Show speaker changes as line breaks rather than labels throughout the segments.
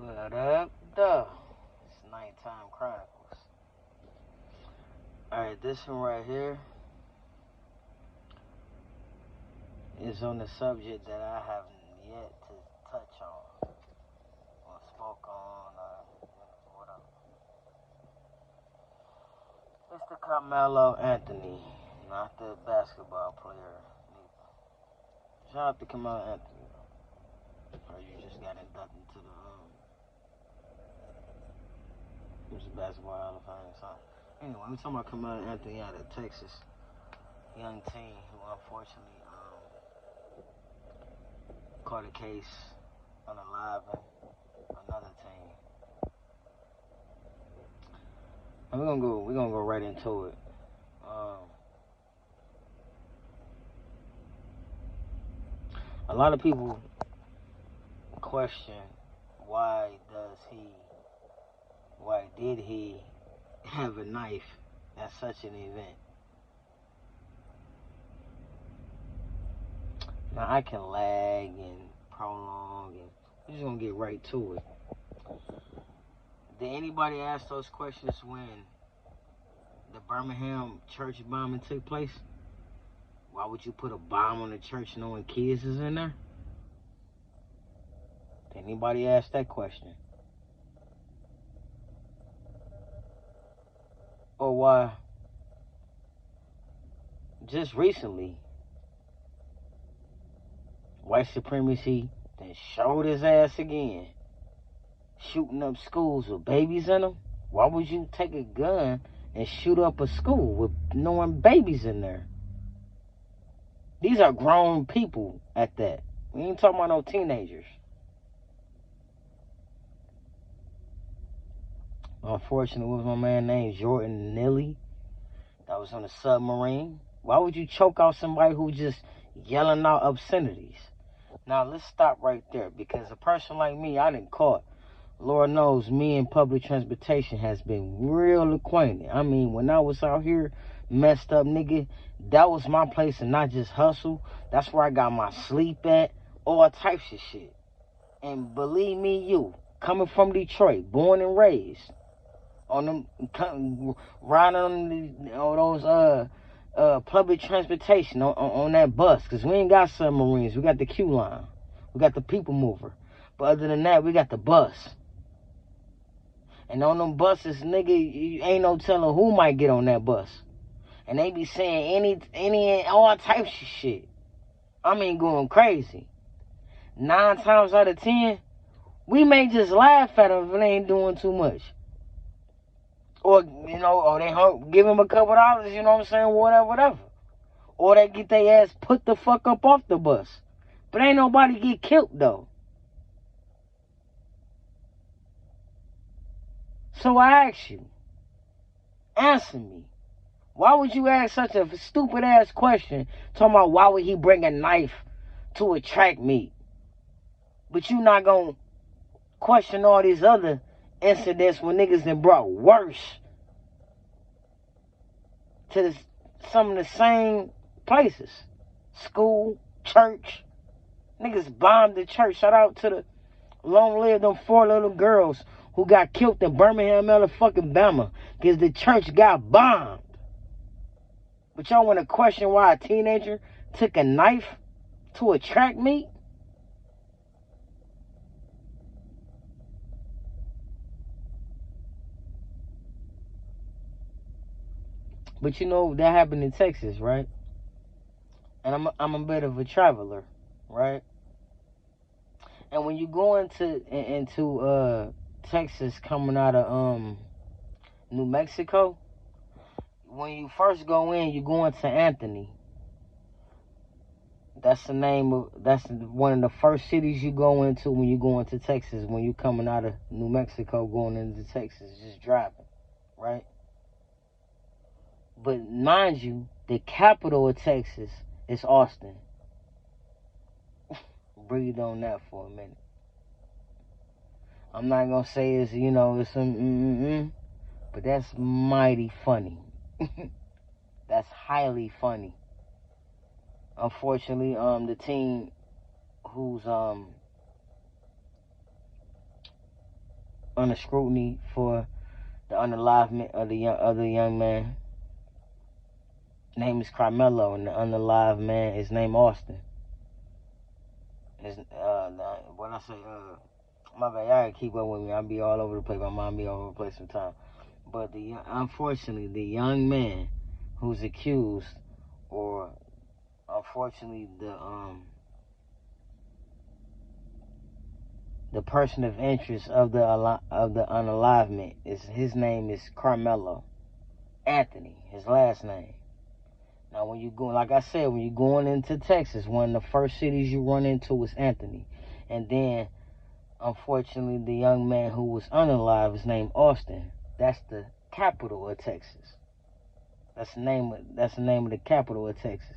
What up, though? It's Nighttime Chronicles. Alright, this one right here is on the subject that I haven't yet to touch on or spoke on. Whatever. It's the Karmelo Anthony, not the basketball player. Shout out to Karmelo Anthony. Or you just got inducted to the Basketball Hall of Fame or something. Anyway, we're talking about Karmelo Anthony out of Texas. Young teen who unfortunately caught a case unaliving another teen. And we're gonna go right into it. A lot of people question why did he have a knife at such an event? Now I can lag and prolong, and we're just gonna get right to it. Did anybody ask those questions when the Birmingham church bombing took place? Why would you put a bomb on the church knowing kids is in there? Did anybody ask that question? Or why just recently white supremacy then showed his ass again, shooting up schools with babies in them? Why would you take a gun and shoot up a school with knowing babies in there? These are grown people at that. We ain't talking about no teenagers. Unfortunately, it was my man named Jordan Nilly that was on a submarine. Why would you choke out somebody who just yelling out obscenities? Now, let's stop right there, because a person like me, I done caught. Lord knows, me and public transportation has been real acquainted. I mean, when I was out here messed up, nigga, that was my place and not just hustle. That's where I got my sleep at, all types of shit. And believe me, coming from Detroit, born and raised, on them, riding on those public transportation on that bus, because we ain't got submarines. We got the Q line, we got the people mover, but other than that, we got the bus. And on them buses, nigga, you ain't no telling who might get on that bus, and they be saying any all types of shit. I mean, going crazy. 9 times out of 10, we may just laugh at them if they ain't doing too much. Or, or they give them a couple dollars, you know what I'm saying, whatever. Or they get their ass put the fuck up off the bus. But ain't nobody get killed, though. So I ask you, answer me. Why would you ask such a stupid-ass question, talking about why would he bring a knife to a track meet? But you not gonna question all these other incidents when niggas done brought worse to some of the same places. School, church. Niggas bombed the church. Shout out to the long live them 4 little girls who got killed in Birmingham, motherfucking Bama, because the church got bombed. But y'all want to question why a teenager took a knife to a track meet? But that happened in Texas, right? And I'm a bit of a traveler, right? And when you go into Texas coming out of New Mexico, when you first go in, you go into Anthony. That's one of the first cities you go into when you go into Texas, when you coming out of New Mexico going into Texas, just driving, right? But mind you, the capital of Texas is Austin. Breathe on that for a minute. I'm not gonna say it's some but that's mighty funny. That's highly funny. Unfortunately, the team whose under scrutiny for the unalivement of the other young man. Name is Karmelo, and the unalive man is named Austin. His, when I say, my bad, y'all gotta keep up with me. I'll be all over the place. My mind be all over the place sometimes. But unfortunately, the young man who's accused, or unfortunately the person of interest of the unalivement, his name is Karmelo Anthony, his last name. Now, when you go, like I said, when you're going into Texas, one of the first cities you run into is Anthony, and then unfortunately the young man who was unalive is named Austin. That's the capital of Texas. That's the name of the capital of Texas.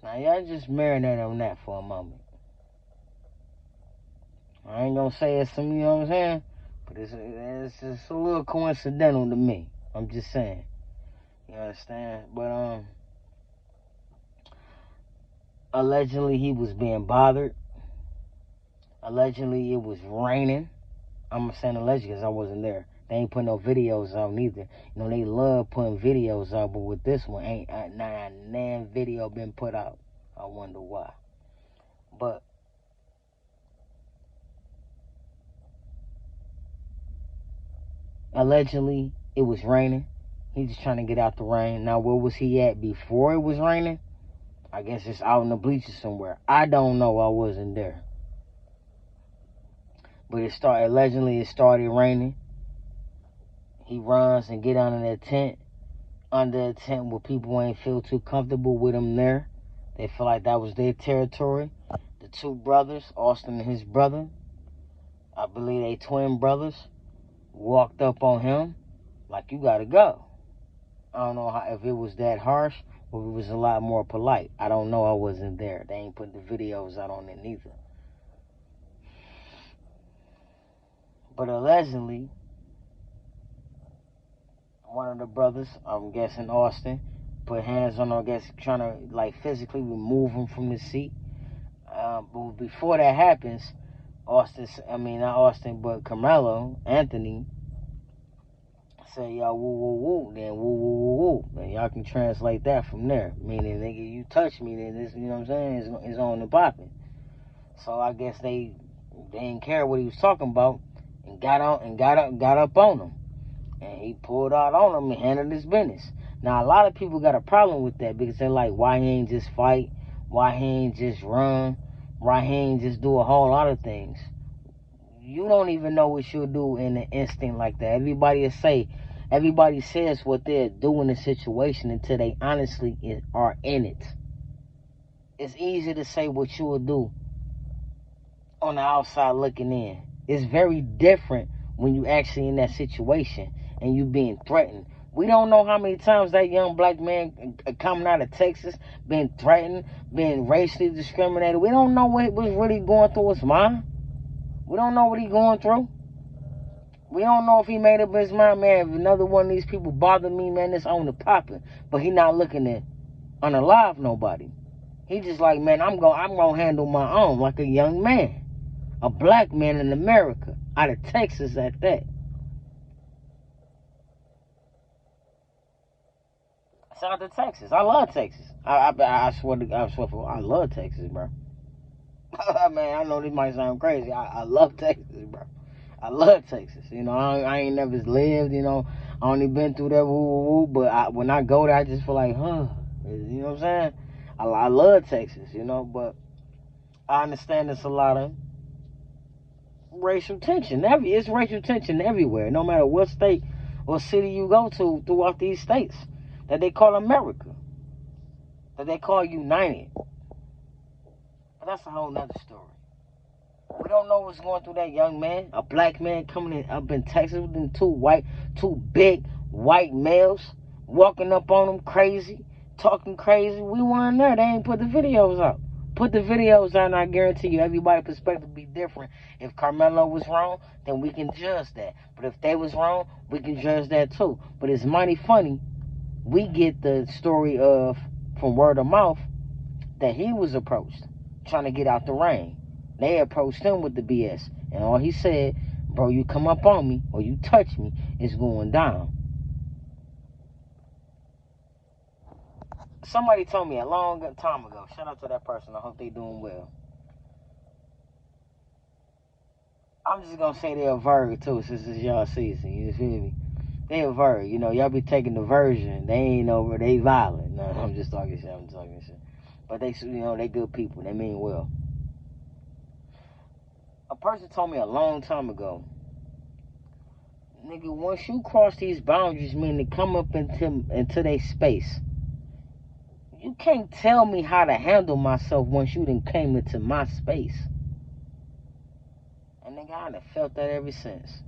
Now, y'all just marinate on that for a moment. I ain't gonna say it's some, you know what I'm saying? But it's just a little coincidental to me. I'm just saying. You understand? But, allegedly he was being bothered. Allegedly it was raining. I'm saying allegedly because I wasn't there. They ain't putting no videos out neither. You know, they love putting videos out, but with this one, ain't not a damn video been put out. I wonder why. But allegedly it was raining. He's just trying to get out the rain. Now, where was he at before it was raining? I guess it's out in the bleachers somewhere. I don't know. I wasn't there. But allegedly it started raining. He runs and get under that tent. Under a tent where people ain't feel too comfortable with him there. They feel like that was their territory. The two brothers, Austin and his brother, I believe they twin brothers, walked up on him like, you gotta go. I don't know if it was that harsh or if it was a lot more polite. I don't know. I wasn't there. They ain't put the videos out on it neither. But allegedly, one of the brothers, I'm guessing Austin, put hands on him, I guess, trying to like physically remove him from the seat. But before that happens, not Austin, but Karmelo Anthony say, y'all woo woo woo, then woo woo woo woo. And y'all can translate that from there. Meaning, nigga, you touch me, then this, you know what I'm saying, is on the popping. So I guess they didn't care what he was talking about and got up on him. And he pulled out on him and handled his business. Now, a lot of people got a problem with that because they're like, why he ain't just fight? Why he ain't just run? Why he ain't just do a whole lot of things? You don't even know what you'll do in an instant like that. Everybody says what they'll do in a situation until they honestly are in it. It's easy to say what you will do on the outside looking in. It's very different when you actually in that situation and you being threatened. We don't know how many times that young black man coming out of Texas been threatened, been racially discriminated. We don't know what was really going through his mind. We don't know what he going through. We don't know if he made up his mind, man, if another one of these people bother me, man, it's on the popping. But he not looking to unalive nobody. He just like, man, I'm gonna handle my own like a young man. A black man in America, out of Texas at that. Shout out to Texas. I love Texas. I swear I love Texas, bro. Man, I know this might sound crazy. I love Texas, bro. I love Texas. You know, I ain't never lived, you know. I only been through that woo-woo-woo, but when I go there, I just feel like, huh. You know what I'm saying? I love Texas, you know, but I understand there's a lot of racial tension. It's racial tension everywhere, no matter what state or city you go to throughout these states that they call America, that they call United. But that's a whole nother story. We don't know what's going through that young man, a black man coming up in Texas with them two big white males walking up on him crazy, talking crazy. We weren't there. They ain't put the videos out. Put the videos out, and I guarantee you, everybody's perspective will be different. If Karmelo was wrong, then we can judge that. But if they was wrong, we can judge that too. But it's mighty funny. We get the story of, from word of mouth, that he was approached trying to get out the rain. They approached him with the BS, and all he said, bro, you come up on me or you touch me, it's going down. Somebody told me a long time ago, shout out to that person, I hope they doing well. I'm just gonna say they're a Virgo too, since it's y'all season, you feel me? They a Virgo, you know, y'all be taking the version, they ain't over, they violent. No, I'm just talking shit, But they, you know, they good people, they mean well. A person told me a long time ago, nigga, once you cross these boundaries, meaning come up into their space, you can't tell me how to handle myself once you done came into my space. And nigga, I done felt that ever since.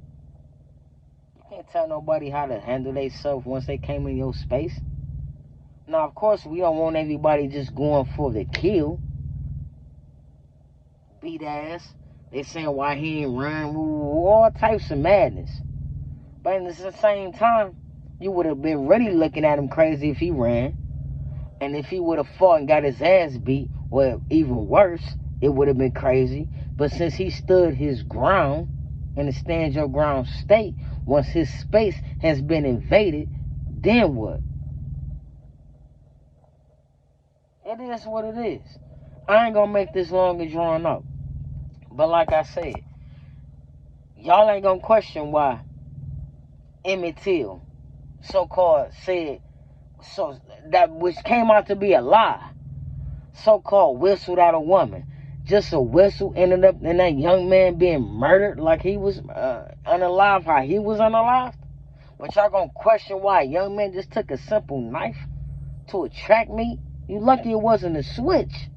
You can't tell nobody how to handle themselves once they came in your space. Now, of course, we don't want everybody just going for the kill. Beat ass. They saying why he ain't run. All types of madness. But at the same time, you would have been really looking at him crazy if he ran. And if he would have fought and got his ass beat, or even worse, it would have been crazy. But since he stood his ground in a stand your ground state, once his space has been invaded, then what? It is what it is. I ain't gonna make this long and drawn out. But like I said, y'all ain't gonna question why Emmett Till, so-called, said, so that which came out to be a lie, so-called whistled at a woman. Just a whistle ended up in that young man being murdered like he was unalive, how he was unalive. But y'all gonna question why a young man just took a simple knife to attract me? You lucky it wasn't a switch.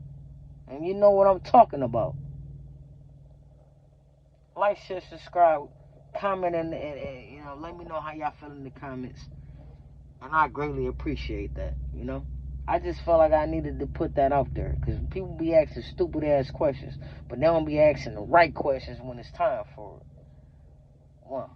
And you know what I'm talking about. Like, share, subscribe, comment, and you know, let me know how y'all feel in the comments. And I greatly appreciate that, you know. I just felt like I needed to put that out there. Because people be asking stupid-ass questions. But they don't be asking the right questions when it's time for it. One.